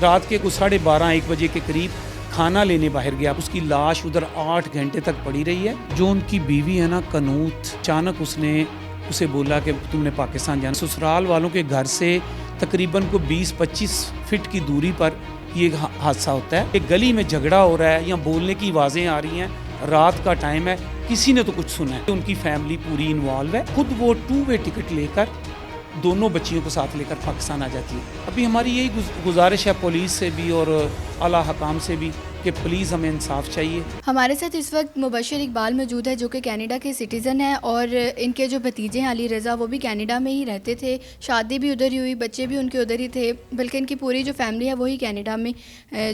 رات کے کو 12:30-1 بجے کے قریب کھانا لینے باہر گیا. اس کی لاش ادھر 8 گھنٹے تک پڑی رہی ہے. جو ان کی بیوی ہے نا قنوت، اچانک اس نے اسے بولا کہ تم نے پاکستان جانا. سسرال والوں کے گھر سے تقریباً کو 20-25 فٹ کی دوری پر یہ حادثہ ہوتا ہے. ایک گلی میں جھگڑا ہو رہا ہے یا بولنے کی آوازیں آ رہی ہیں، رات کا ٹائم ہے، کسی نے تو کچھ سنا ہے. ان کی فیملی پوری انوالو ہے. خود وہ 2 وے ٹکٹ لے کر دونوں بچیوں کو ساتھ لے کر پاکستان آ جاتی ہے. ابھی ہماری یہی گزارش ہے پولیس سے بھی اور اعلیٰ حکام سے بھی کہ پلیز ہمیں انصاف چاہیے. ہمارے ساتھ اس وقت مبشر اقبال موجود ہے جو کہ کینیڈا کے سٹیزن ہیں، اور ان کے جو بھتیجے ہیں علی رضا وہ بھی کینیڈا میں ہی رہتے تھے. شادی بھی ادھر ہی ہوئی، بچے بھی ان کے ادھر ہی تھے، بلکہ ان کی پوری جو فیملی ہے وہی کینیڈا میں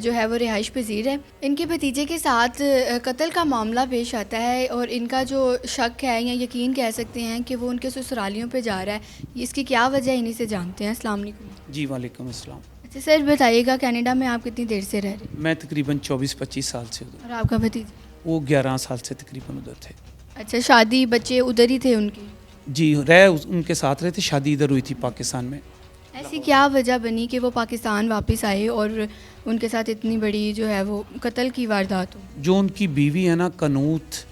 جو ہے وہ رہائش پذیر ہے. ان کے بھتیجے کے ساتھ قتل کا معاملہ پیش آتا ہے، اور ان کا جو شک ہے یا یقین کہہ سکتے ہیں کہ وہ ان کے سسرالیوں پہ جا رہا ہے. اس کی کیا وجہ ہے، انہیں سے جانتے ہیں. السلام علیکم. جی وعلیکم السلام. اچھا سر بتائیے گا، کینیڈا میں آپ کتنی دیر سے رہ رہے ہیں؟ میں تقریباً 24-25 سال سے ادھر. اور آپ کا بھتیجا؟ وہ 11 سال سے تقریباً ادھر تھے. اچھا شادی بچے ادھر ہی تھے ان کی؟ جی ان کے ساتھ رہے تھے. شادی ادھر ہوئی تھی پاکستان میں. ایسی کیا وجہ بنی کہ وہ پاکستان واپس آئے اور ان کے ساتھ اتنی بڑی جو ہے وہ قتل کی واردات ہو؟ جو ان کی بیوی ہے نا قنوت،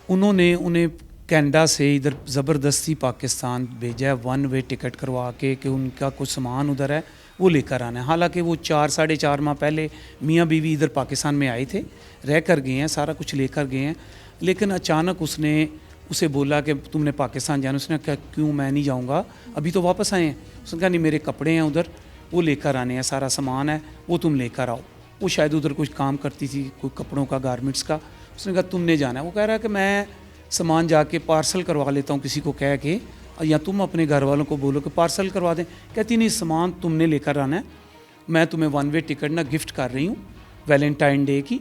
انہوں نے انہیں کینیڈا سے ادھر زبردستی پاکستان بھیجا ہے 1 وے ٹکٹ کروا کے کہ ان کا کچھ سامان ادھر ہے وہ لے کر آنا ہے. حالانکہ وہ 4-4.5 ماہ پہلے میاں بیوی ادھر پاکستان میں آئے تھے، رہ کر گئے ہیں، سارا کچھ لے کر گئے ہیں. لیکن اچانک اس نے اسے بولا کہ تم نے پاکستان جانا. اس نے کہا کیوں، میں نہیں جاؤں گا، ابھی تو واپس آئے ہیں. اس نے کہا نہیں میرے کپڑے ہیں ادھر، وہ لے کر آنے ہیں، سارا سامان ہے وہ تم لے کر آؤ. وہ شاید ادھر کچھ کام کرتی تھی، کوئی کپڑوں کا، گارمنٹس کا. اس نے کہا تم نے جانا ہے. وہ کہہ رہا ہے کہ میں سامان جا کے پارسل کروا لیتا ہوں کسی کو کہہ کے، یا تم اپنے گھر والوں کو بولو کہ پارسل کروا دیں. کہتی نہیں سامان تم نے لے کر آنا ہے، میں تمہیں 1 وے ٹکٹ نہ گفٹ کر رہی ہوں ویلنٹائن ڈے کی،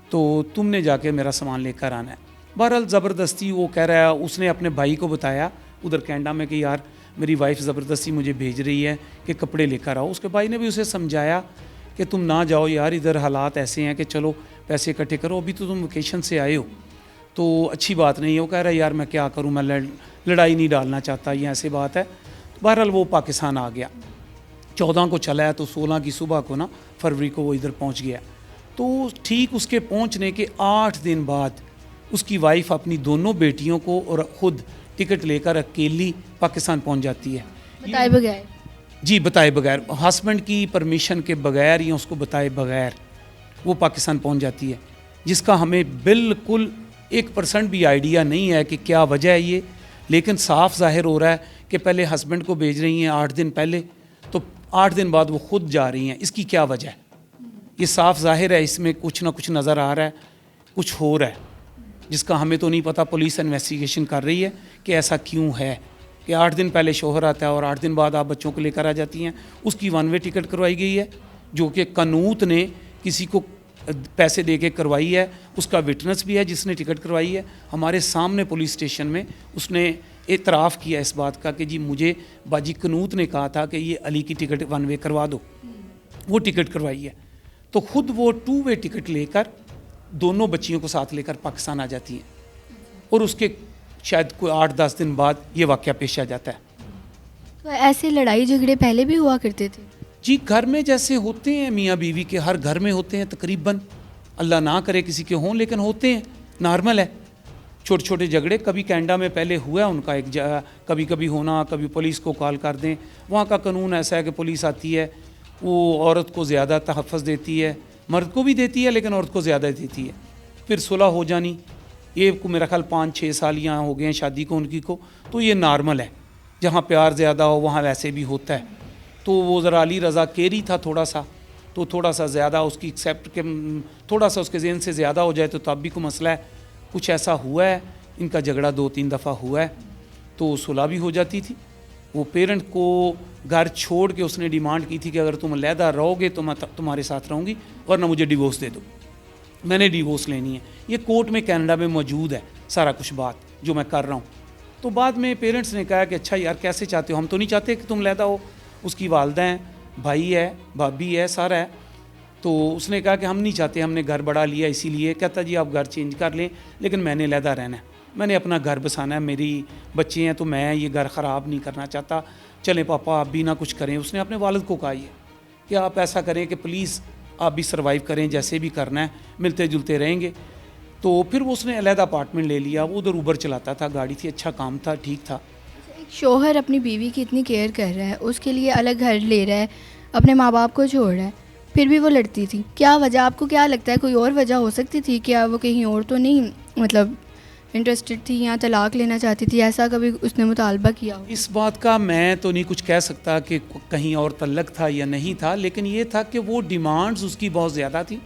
تو تم نے جا کے میرا سامان لے کر آنا ہے. بہرحال زبردستی وہ کہہ رہا ہے، اس نے اپنے بھائی کو بتایا ادھر کینیڈا میں کہ یار میری وائف زبردستی مجھے بھیج رہی ہے کہ کپڑے لے کر آؤ. اس کے بھائی نے بھی اسے سمجھایا کہ تم نہ جاؤ یار، ادھر حالات ایسے ہیں کہ چلو پیسے اکٹھے کرو، ابھی تو تم ویکیشن سے آئے ہو تو اچھی بات نہیں ہے. وہ کہہ رہا ہے یار میں کیا کروں، میں لڑائی نہیں ڈالنا چاہتا، یہ ایسے بات ہے. بہرحال وہ پاکستان آ گیا. 14 کو چلا ہے تو 16 کی صبح کو نا فروری کو وہ ادھر پہنچ گیا. تو ٹھیک اس کے پہنچنے کے 8 دن بعد اس کی وائف اپنی دونوں بیٹیوں کو اور خود ٹکٹ لے کر اکیلی پاکستان پہنچ جاتی ہے. بتائے بغیر؟ جی بتائے بغیر، ہسبینڈ کی پرمیشن کے بغیر یا اس کو بتائے بغیر وہ پاکستان پہنچ جاتی ہے، جس کا ہمیں بالکل 1% بھی آئیڈیا نہیں ہے کہ کیا وجہ ہے یہ. لیکن صاف ظاہر ہو رہا ہے کہ پہلے ہسبینڈ کو بھیج رہی ہیں 8 دن پہلے، تو 8 دن بعد وہ خود جا رہی ہیں. اس کی کیا وجہ ہے؟ یہ صاف ظاہر ہے، اس میں کچھ نہ کچھ نظر آ رہا ہے، کچھ ہو رہا ہے جس کا ہمیں تو نہیں پتہ. پولیس انویسٹیگیشن کر رہی ہے کہ ایسا کیوں ہے کہ 8 دن پہلے شوہر آتا ہے اور 8 دن بعد آپ بچوں کو لے کر آ جاتی ہیں. اس کی 1 وے ٹکٹ کروائی گئی ہے جو کہ قنوت نے کسی کو پیسے دے کے کروائی ہے. اس کا وٹنس بھی ہے جس نے ٹکٹ کروائی ہے، ہمارے سامنے پولیس اسٹیشن میں اس نے اعتراف کیا اس بات کا کہ جی مجھے باجی قنوت نے کہا تھا کہ یہ علی کی ٹکٹ 1 وے کروا دو. وہ ٹکٹ کروائی ہے تو خود وہ 2 وے ٹکٹ لے کر دونوں بچیوں کو ساتھ لے کر پاکستان آ جاتی ہیں، اور اس کے شاید کوئی 8-10 دن بعد یہ واقعہ پیش آ جاتا ہے. تو ایسے لڑائی جھگڑے پہلے بھی ہوا کرتے تھے؟ جی گھر میں جیسے ہوتے ہیں میاں بیوی کے، ہر گھر میں ہوتے ہیں تقریباً، اللہ نہ کرے کسی کے ہوں لیکن ہوتے ہیں، نارمل ہے. چھوٹے چھوٹے جھگڑے کبھی کینیڈا میں پہلے ہوا ہے ان کا ایک کبھی کبھی ہونا، کبھی پولیس کو کال کر دیں. وہاں کا قانون ایسا ہے کہ پولیس آتی ہے، وہ عورت کو زیادہ تحفظ دیتی ہے، مرد کو بھی دیتی ہے لیکن عورت کو زیادہ دیتی ہے. پھر صلح ہو جانی، یہ کو میرا خیال 5-6 سال یہاں ہو گئے ہیں شادی کو ان کی کو، تو یہ نارمل ہے. جہاں پیار زیادہ ہو وہاں ویسے بھی ہوتا ہے. تو وہ ذرا علی رضا کیری تھا تھوڑا سا، تو تھوڑا سا زیادہ اس کی ایکسیپٹ کے تھوڑا سا اس کے ذہن سے زیادہ ہو جائے تو تب بھی کوئی مسئلہ ہے. کچھ ایسا ہوا ہے، ان کا جھگڑا 2-3 دفعہ ہوا ہے تو صلح بھی ہو جاتی تھی. وہ پیرنٹ کو گھر چھوڑ کے اس نے ڈیمانڈ کی تھی کہ اگر تم علیحدہ رہو گے تو میں تمہارے ساتھ رہوں گی ورنہ مجھے ڈیورس دے دو، میں نے ڈیورس لینی ہے. یہ کورٹ میں کینیڈا میں موجود ہے سارا کچھ بات جو میں کر رہا ہوں. تو بعد میں پیرنٹس نے کہا کہ اچھا یار کیسے چاہتے ہو، ہم تو نہیں چاہتے کہ تم علیحدہ ہو. اس کی والدہ ہیں، بھائی ہے، بھابھی ہے، سارا ہے. تو اس نے کہا کہ ہم نہیں چاہتے، ہم نے گھر بڑھا لیا اسی لیے. کہتا جی آپ گھر چینج کر لیں لیکن میں نے علیحدہ رہنا ہے، میں نے اپنا گھر بسانا ہے، میری بچے ہیں تو میں یہ گھر خراب نہیں کرنا چاہتا، چلیں پاپا آپ بھی نہ کچھ کریں. اس نے اپنے والد کو کہا کہ آپ ایسا کریں کہ پلیز آپ بھی سروائیو کریں، جیسے بھی کرنا ہے ملتے جلتے رہیں گے. تو پھر وہ اس نے علیحدہ اپارٹمنٹ لے لیا. وہ ادھر اوبر چلاتا تھا، گاڑی تھی، اچھا کام تھا، ٹھیک تھا. ایک شوہر اپنی بیوی کی اتنی کیئر کر رہا ہے، اس کے لیے الگ گھر لے رہا ہے، اپنے ماں باپ کو چھوڑ رہا ہے، پھر بھی وہ لڑتی تھی. کیا وجہ، آپ کو کیا لگتا ہے کوئی اور وجہ ہو سکتی تھی؟ کیا وہ کہیں اور تو نہیں مطلب انٹرسٹڈ تھی یا طلاق لینا چاہتی تھی؟ ایسا کبھی اس نے مطالبہ کیا ہو؟ اس بات کا میں تو نہیں کچھ کہہ سکتا کہ کہیں اور تعلق تھا یا نہیں تھا، لیکن یہ تھا کہ وہ ڈیمانڈز اس کی بہت زیادہ تھی،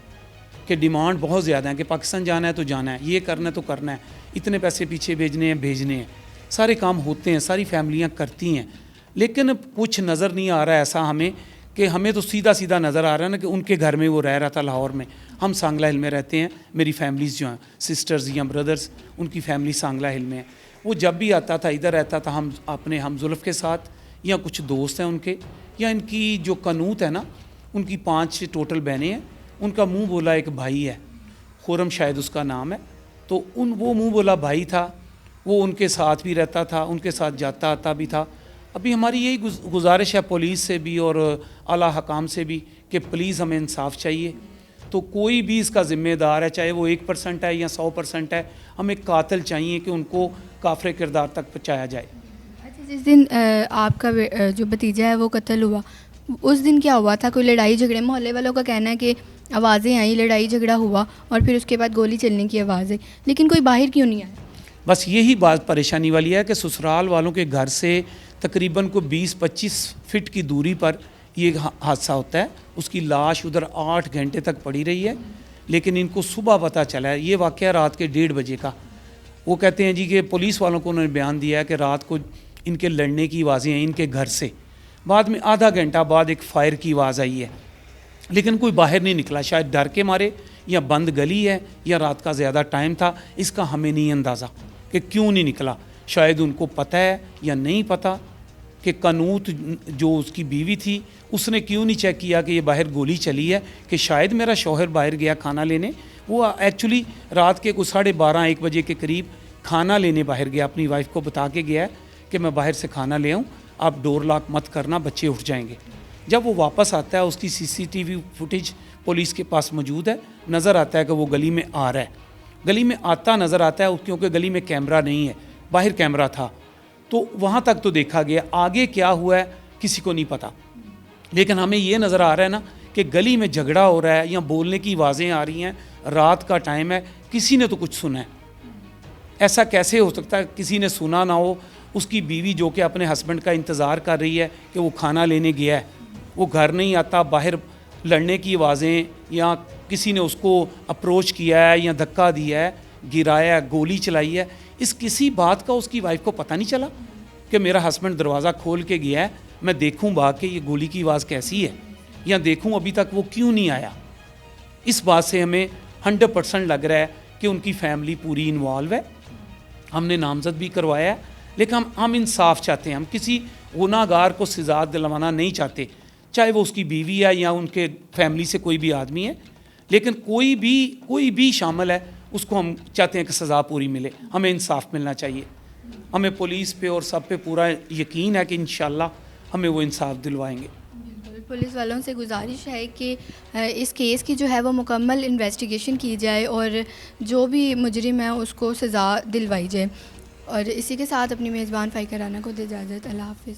کہ ڈیمانڈ بہت زیادہ ہیں کہ پاکستان جانا ہے تو جانا ہے، یہ کرنا ہے تو کرنا ہے، اتنے پیسے پیچھے بھیجنے ہیں. سارے کام ہوتے ہیں، ساری فیملیاں کرتی ہیں، لیکن کچھ نظر نہیں آ رہا ایسا ہمیں، کہ ہمیں تو سیدھا نظر آ رہا ہے نا کہ ان کے گھر میں وہ رہ رہا تھا لاہور میں. ہم سانگلہ ہل میں رہتے ہیں، میری فیملیز جو ہیں سسٹرز یا بردرز، ان کی فیملی سانگلہ ہل میں ہے. وہ جب بھی آتا تھا ادھر رہتا تھا ہم اپنے ہم زلف کے ساتھ، یا کچھ دوست ہیں ان کے، یا ان کی جو قنوت ہے نا، ان کی 5 ٹوٹل بہنیں ہیں. ان کا منہ بولا ایک بھائی ہے، خرم شاید اس کا نام ہے. تو وہ منہ بولا بھائی تھا، وہ ان کے ساتھ بھی رہتا تھا، ان کے ساتھ جاتا آتا بھی تھا. ابھی ہماری یہی گزارش ہے پولیس سے بھی اور اعلیٰ حکام سے بھی کہ پلیز ہمیں انصاف چاہیے. تو کوئی بھی اس کا ذمہ دار ہے، چاہے وہ 1% ہے یا 100% ہے، ہمیں قاتل چاہیے کہ ان کو کافر کردار تک پہنچایا جائے. اچھا، جس دن آپ کا جو بھتیجا ہے وہ قتل ہوا، اس دن کیا ہوا تھا؟ کوئی لڑائی جھگڑے؟ محلے والوں کا کہنا ہے کہ آوازیں آئیں، لڑائی جھگڑا ہوا اور پھر اس کے بعد گولی چلنے کی آوازیں، لیکن کوئی باہر کیوں نہیں آیا؟ بس یہی بات پریشانی والی ہے کہ سسرال والوں کے گھر سے تقریباً کو 20-25 فٹ کی دوری پر یہ حادثہ ہوتا ہے. اس کی لاش ادھر 8 گھنٹے تک پڑی رہی ہے، لیکن ان کو صبح پتہ چلا ہے. یہ واقعہ رات کے 1:30 بجے کا. وہ کہتے ہیں جی کہ پولیس والوں کو انہوں نے بیان دیا ہے کہ رات کو ان کے لڑنے کی آوازیں ہیں ان کے گھر سے. بعد میں آدھا گھنٹہ بعد ایک فائر کی آواز آئی ہے، لیکن کوئی باہر نہیں نکلا. شاید ڈر کے مارے، یا بند گلی ہے، یا رات کا زیادہ ٹائم تھا. اس کا ہمیں نہیں اندازہ کہ کیوں نہیں نکلا. شاید ان کو پتہ ہے یا نہیں پتہ کہ قنوت جو اس کی بیوی تھی اس نے کیوں نہیں چیک کیا کہ یہ باہر گولی چلی ہے، کہ شاید میرا شوہر باہر گیا کھانا لینے. وہ ایکچولی رات کے کچھ 12:30-1 بجے کے قریب کھانا لینے باہر گیا، اپنی وائف کو بتا کے گیا ہے کہ میں باہر سے کھانا لے آؤں، آپ ڈور لاک مت کرنا، بچے اٹھ جائیں گے. جب وہ واپس آتا ہے، اس کی CCTV فوٹیج پولیس کے پاس موجود ہے، نظر آتا ہے کہ وہ گلی میں آ رہا ہے. گلی میں آتا نظر آتا ہے، کیونکہ گلی میں کیمرہ نہیں ہے، باہر کیمرہ تھا. تو وہاں تک تو دیکھا گیا، آگے کیا ہوا ہے کسی کو نہیں پتا. لیکن ہمیں یہ نظر آ رہا ہے نا کہ گلی میں جھگڑا ہو رہا ہے یا بولنے کی آوازیں آ رہی ہیں، رات کا ٹائم ہے، کسی نے تو کچھ سنا ہے. ایسا کیسے ہو سکتا ہے کسی نے سنا نہ ہو؟ اس کی بیوی جو کہ اپنے ہسبینڈ کا انتظار کر رہی ہے کہ وہ کھانا لینے گیا ہے، وہ گھر نہیں آتا، باہر لڑنے کی آوازیں، یا کسی نے اس کو اپروچ کیا ہے یا دھکا دیا ہے، گرایا ہے، گولی چلائی ہے. اس کسی بات کا اس کی وائف کو پتہ نہیں چلا کہ میرا ہسبینڈ دروازہ کھول کے گیا ہے، میں دیکھوں باہر کہ یہ گولی کی آواز کیسی ہے، یا دیکھوں ابھی تک وہ کیوں نہیں آیا. اس بات سے ہمیں 100% لگ رہا ہے کہ ان کی فیملی پوری انوالو ہے. ہم نے نامزد بھی کروایا ہے، لیکن ہم انصاف چاہتے ہیں. ہم کسی گناہ گار کو سزا دلوانا نہیں چاہتے، چاہے وہ اس کی بیوی ہے یا ان کے فیملی سے کوئی بھی آدمی ہے. لیکن کوئی بھی شامل ہے، اس کو ہم چاہتے ہیں کہ سزا پوری ملے. ہمیں انصاف ملنا چاہیے. ہمیں پولیس پہ اور سب پہ پورا یقین ہے کہ انشاءاللہ ہمیں وہ انصاف دلوائیں گے. پولیس والوں سے گزارش ہے کہ اس کیس کی جو ہے وہ مکمل انویسٹیگیشن کی جائے اور جو بھی مجرم ہے اس کو سزا دلوائی جائے. اور اسی کے ساتھ اپنی میزبان فائقہ رانا کو دے اجازت. اللہ حافظ.